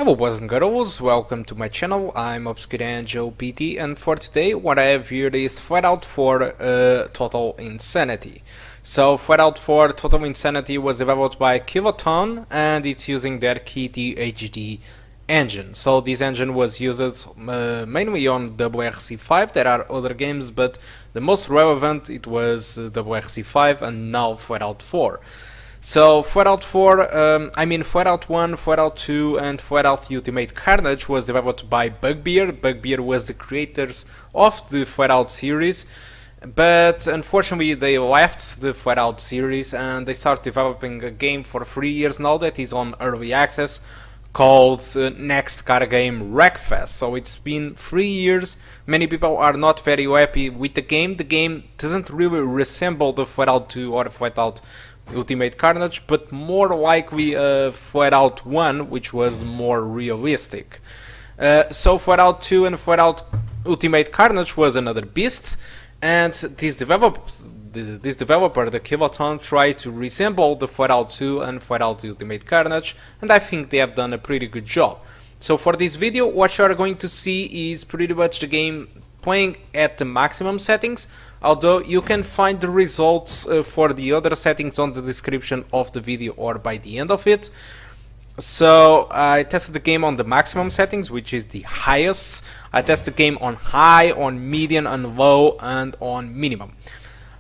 Hello boys and girls, welcome to my channel. I'm Obscure Angel PT, and for today what I have here is Flatout for Total Insanity. So Flatout for Total Insanity was developed by Kiloton and it's using their KTHD engine. So this engine was used mainly on WRC5. There are other games, but the most relevant it was WRC5 and now Flatout 4. So Flatout 4, Flatout 1, Flatout 2 and Flatout Ultimate Carnage was developed by Bugbear. Bugbear was the creators of the Flatout series, but unfortunately they left the Flatout series and they started developing a game for 3 years now that is on early access called next car game Wreckfest. So it's been 3 years. Many people are not very happy with the game. The game doesn't really resemble the Flatout 2 or Flatout Ultimate Carnage, but more likely Flatout 1, which was more realistic. So Flatout 2 and Flatout Ultimate Carnage was another beast, and this developer, the Kiloton, tried to resemble the Flatout 2 and Flatout Ultimate Carnage, and I think they have done a pretty good job. So for this video, what you are going to see is pretty much the game playing at the maximum settings, although you can find the results for the other settings on the description of the video or by the end of it. So I tested the game on the maximum settings, which is the highest. I tested the game on high, on medium, and low, and on minimum.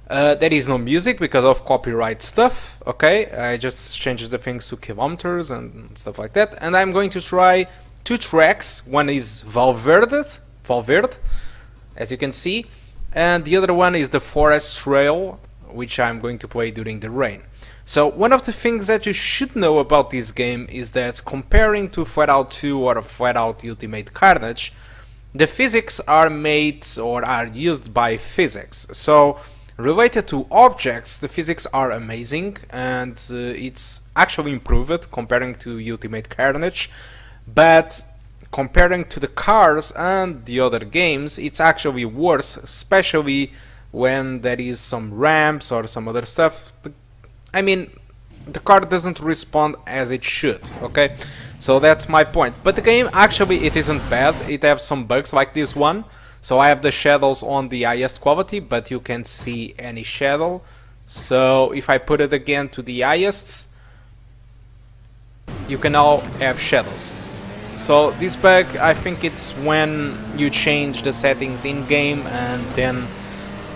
There is no music because of copyright stuff, okay? I just changed the things to kilometers and stuff like that, and I'm going to try two tracks. One is Verde, as you can see, and the other one is the Forest Trail, which I'm going to play during the rain. So one of the things that you should know about this game is that comparing to Flatout 2 or Flatout Ultimate Carnage, the physics are made or are used by physics. So related to objects, the physics are amazing and it's actually improved comparing to Ultimate Carnage, but comparing to the cars and the other games, it's actually worse, especially when there is some ramps or some other stuff. The car doesn't respond as it should, okay? So that's my point. But the game, actually, it isn't bad. It has some bugs like this one. So I have the shadows on the highest quality, but you can't see any shadow. So if I put it again to the highest, you can now have shadows. So this bug, I think it's when you change the settings in-game and then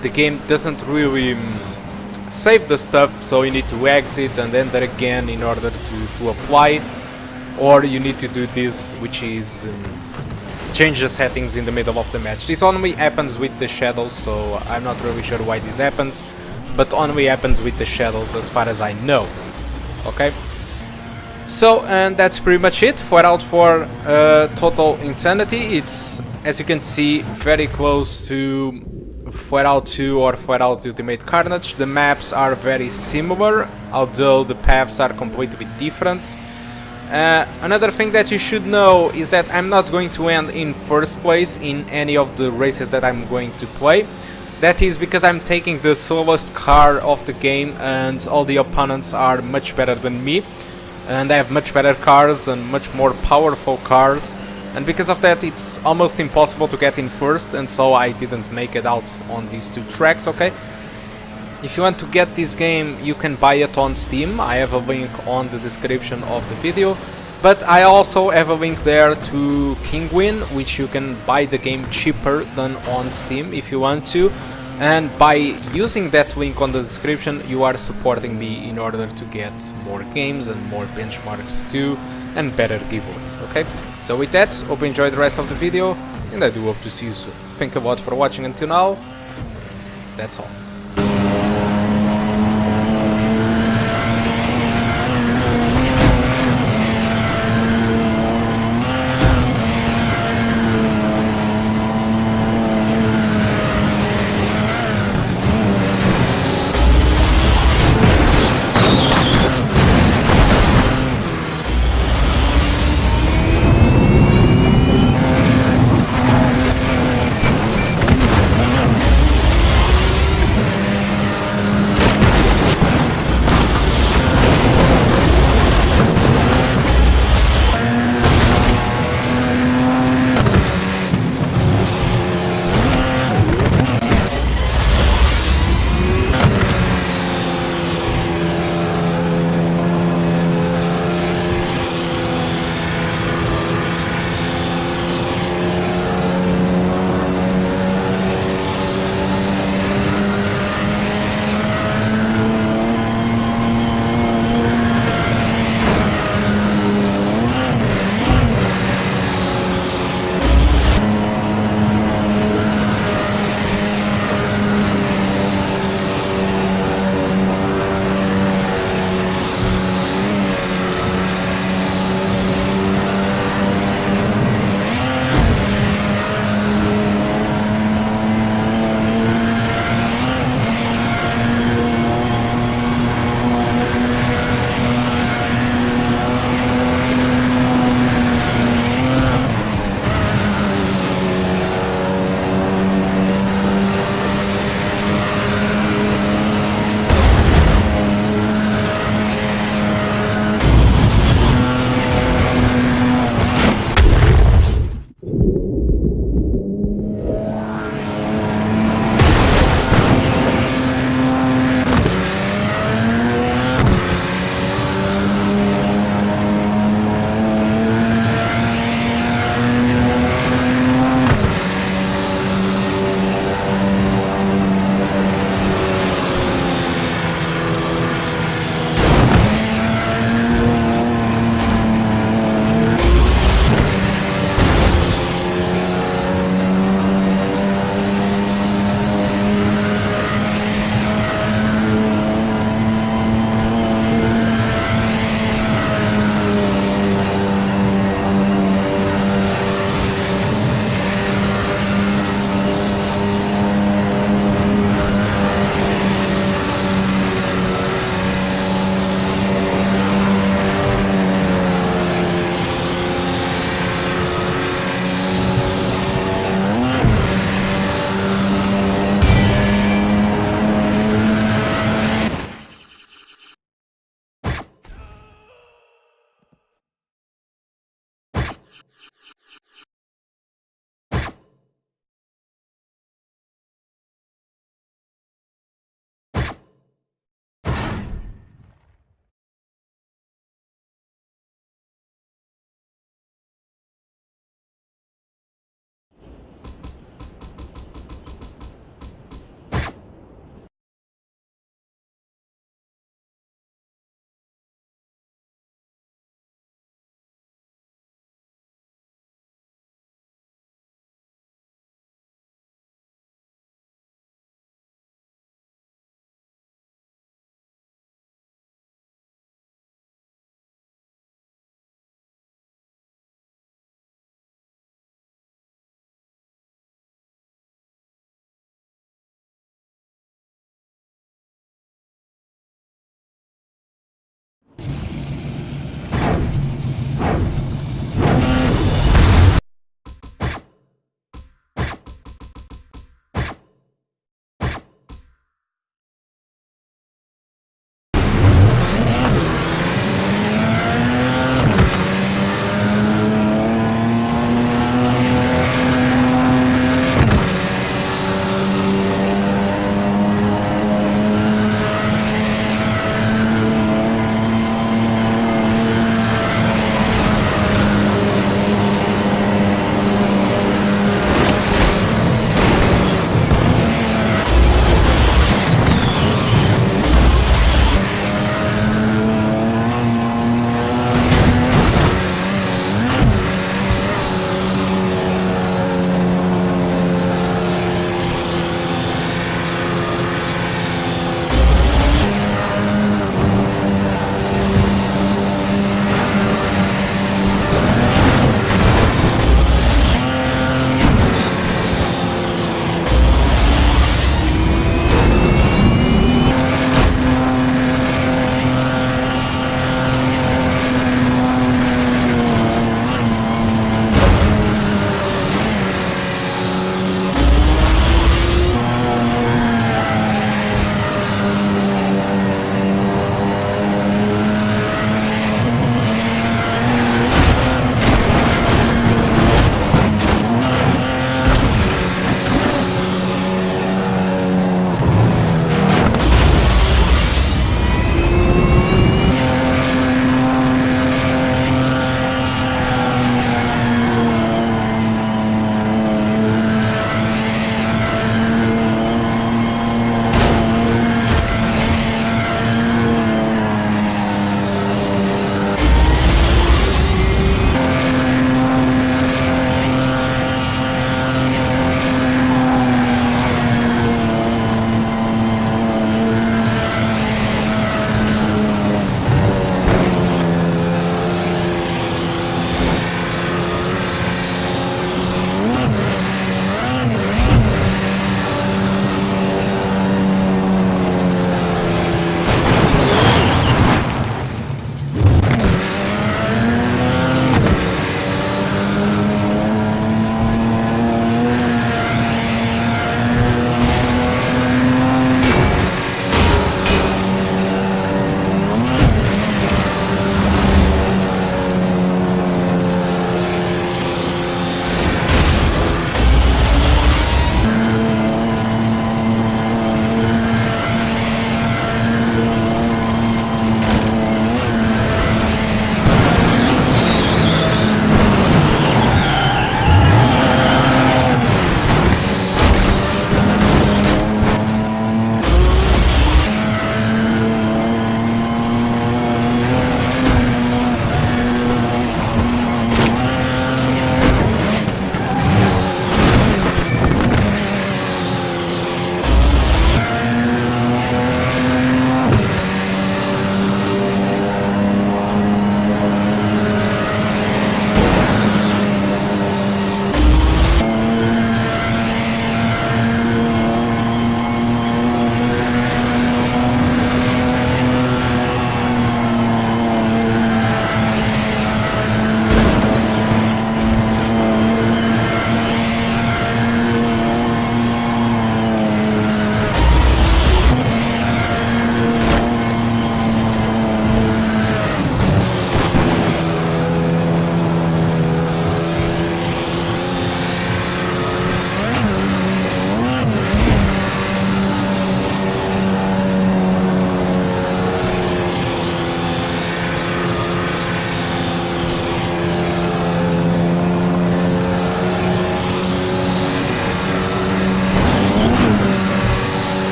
the game doesn't really save the stuff, so you need to exit and enter again in order to apply, or you need to do this, which is change the settings in the middle of the match. This only happens with the shadows, so I'm not really sure why this happens, but only happens with the shadows as far as I know, okay? So, and that's pretty much it. Flatout for Total Insanity. It's, as you can see, very close to Flatout 2 or Flatout Ultimate Carnage. The maps are very similar, although the paths are completely different. Another thing that you should know is that I'm not going to end in first place in any of the races that I'm going to play. That is because I'm taking the slowest car of the game and all the opponents are much better than me. And I have much better cars and much more powerful cars, and because of that it's almost impossible to get in first, and so I didn't make it out on these two tracks, okay? If you want to get this game, you can buy it on Steam. I have a link on the description of the video, but I also have a link there to Kinguin, which you can buy the game cheaper than on Steam if you want to. And by using that link on the description, you are supporting me in order to get more games and more benchmarks too, and better giveaways, okay? So with that, hope you enjoyed the rest of the video, and I do hope to see you soon. Thank you a lot for watching until now. That's all.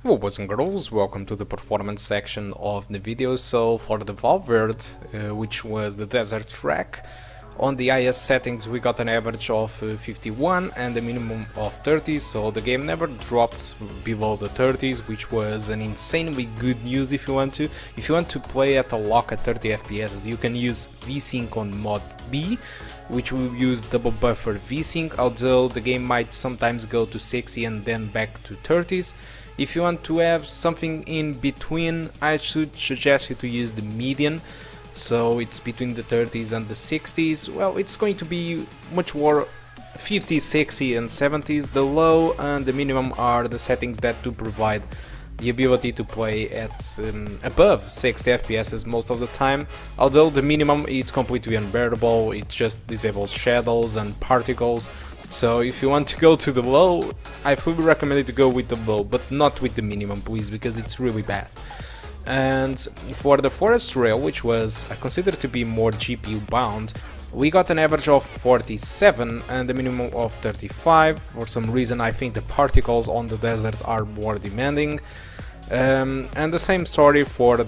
Hello boys and girls, welcome to the performance section of the video. So for the Verde, which was the desert track, on the highest settings we got an average of 51 and a minimum of 30, so the game never dropped below the 30s, which was an insanely good news. If you want to play at a lock at 30 FPS, you can use VSync on mod B, which will use double buffer VSync, although the game might sometimes go to 60 and then back to 30s. If you want to have something in between, I should suggest you to use the median, so it's between the 30s and the 60s. Well, it's going to be much more 50s, 60s and 70s. The low and the minimum are the settings that do provide the ability to play at above 60 FPS most of the time, although the minimum is completely unbearable. It just disables shadows and particles. So if you want to go to the low, I fully recommend you to go with the low, but not with the minimum, please, because it's really bad. And for the forest rail, which was considered to be more GPU bound, we got an average of 47 and a minimum of 35. For some reason I think the particles on the desert are more demanding. And the same story for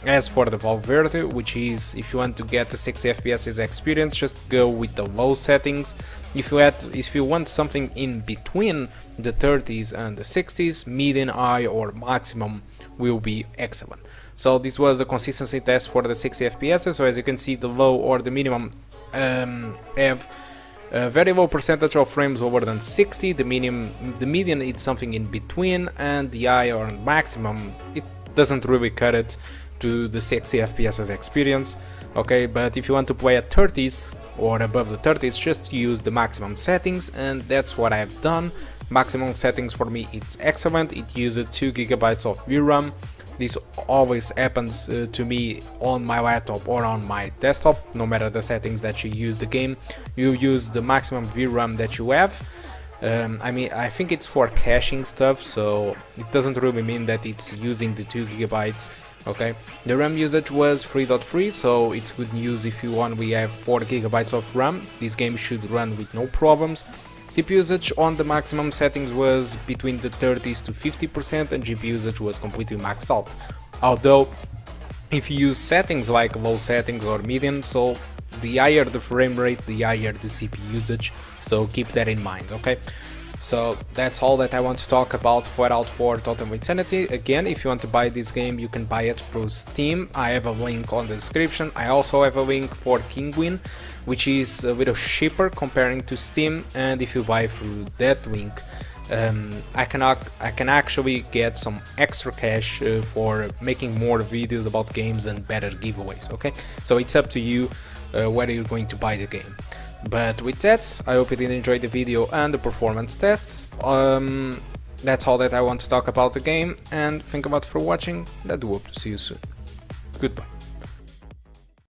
as for the Verde, which is, if you want to get a 60 FPS experience, just go with the low settings. If you want something in between the 30s and the 60s, median, high or maximum will be excellent. So this was the consistency test for the 60 FPS. So as you can see, the low or the minimum have a very low percentage of frames over than 60, the median is something in between, and the high or maximum, it doesn't really cut it to the 60 FPS experience. Okay, but if you want to play at 30s or above the 30s, just use the maximum settings, and that's what I've done. Maximum settings for me, it's excellent. It uses 2 GB of VRAM. This always happens to me on my laptop or on my desktop. No matter the settings that you use the game, you use the maximum VRAM that you have. I mean, I think it's for caching stuff, so it doesn't really mean that it's using the 2 GB. Okay, the RAM usage was 3.3, so it's good news. If you only have 4 GB of RAM, this game should run with no problems. CPU usage on the maximum settings was between the 30s to 50%, and GPU usage was completely maxed out. Although, if you use settings like low settings or medium, so the higher the frame rate, the higher the CPU usage, so keep that in mind, okay? So that's all that I want to talk about Flatout 4 Total Insanity. Again, if you want to buy this game, you can buy it through Steam. I have a link on the description. I also have a link for Kinguin, which is a little cheaper comparing to Steam, and if you buy through that link, I can actually get some extra cash for making more videos about games and better giveaways, okay? So it's up to you whether you're going to buy the game. But with that, I hope you did enjoy the video and the performance tests. That's all that I want to talk about the game, and thank you for watching, and I do hope to see you soon. Goodbye.